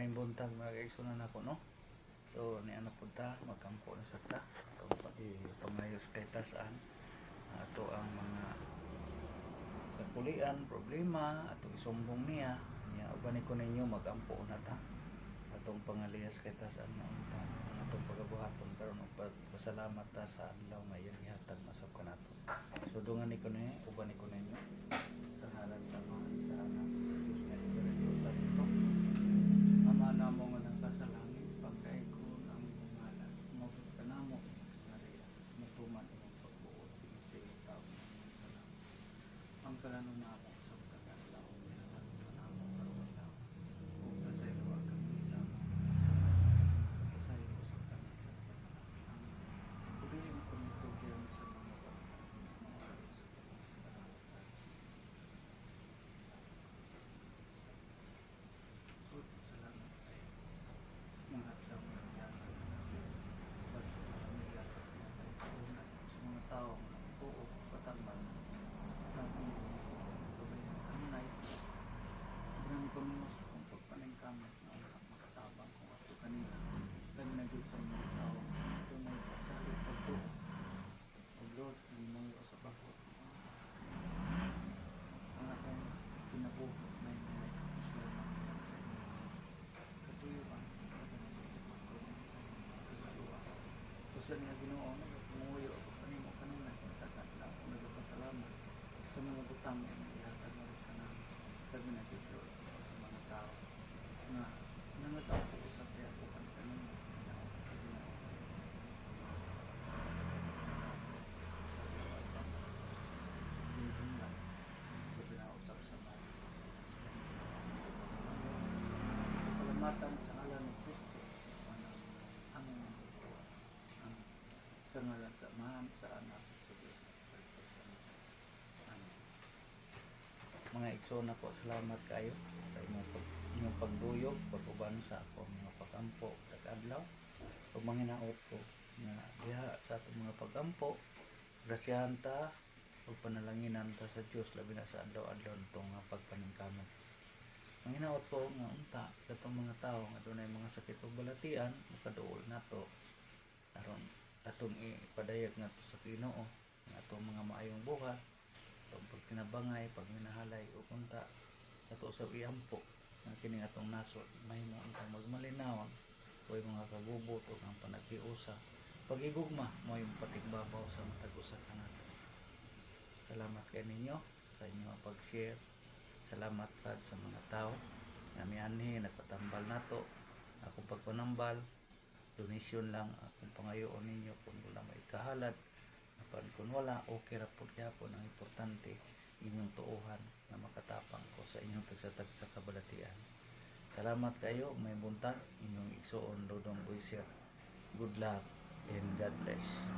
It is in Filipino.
may buntag mga kaigsunan ako no. So ni ano punta magkampo na sa ta itong pangayos kay tasaan ato ang mga kakulian problema ato isumbong niya niya uban ko ninyo magampo na ta atong pangaliyas kay tasaan na unta ang atong pagabuhaton karon og pasalamat ta sa adlaw nga iyang gihatag masab kanato. So dungan ni ko ni uban ko ninyo sa ngalan sa Ama sa Anak sa Dios nga Espiritu Santo. Ama namo nga nagkasalangit pagkaigon ang imong ngalan umabot ka namo Maria mutuman imong pagbuot sa itaw ng salamat ang kalanon namo sa pagkadlaw pinatawag ka namo karon daw ug pasaylo kami sa pasaylo sa kami sa kasalanan ug dili mo kami tugyan sa mga sa salamat kayo sa mga tao na yaman sa pamilya sa mga tao na tuo patamban ng pagbayan kanunay ng pamilya sa kong pagpaningkamot na makatabang kung ato kanina nagnagot sa mga tao ito may salit pagtuo o Lord ang mga sa bakot ang akong pinabuhot na yung mga kapuslaman sa inyo katuyuan pagnagot sa bakot sa mga kasaluan kusan nga Ginoo nagpunguyo ako kanimo kanina nagtatala ako nagpasalamat sa mga butang na ihatag mo ka na kami nagtitiro sa mga tao na nangataw ko sa kaya ko kanina na ako Ginoo hindi lang pinausap sa mga salamatan sa ngalan ni Kristo ang sa ngalan sa Ama sa Anak sa Diyos na Espiritu Santo. Amen. Mga igsoon ako, salamat kayo sa inyong pagduyog, pag-uban sa ako mga pagampo tag-adlaw. Ug manginaot ko nga diha sa atong mga pagampo, grasyahan ta ug panalanginan ta sa Dios labi na sa adlaw-adlaw nitong pagpaningkamot. Manginaot ko nga unta katong mga tao nga dunay mga sakit ug balatian makaduol nato aron atong ipadayag nga sa Ginoo nga atong mga maayong buhat atong pagtinabangay pagminahalay ug unta ato sa iampo nga kini atong nasod mahimo untang magmalinawan o mga kagubot ug ang panaghiusa pag-igugma mo yung patigbabaw sa matag usa kanato. Salamat kay ninyo sa inyong pag-share. Salamat sad sa mga tao nga mianhi nagpatambal nato akong pagpanambal donation lang akong pangayoon ninyo kung wala may kahalad apan kung wala okay ra pud gyapon ang importante inyong tuohan na makatapang ko sa inyong tagsatag sa kabalatian. Salamat kayo may buntag inyong igsoon Dodong Boyser. Good luck and God bless.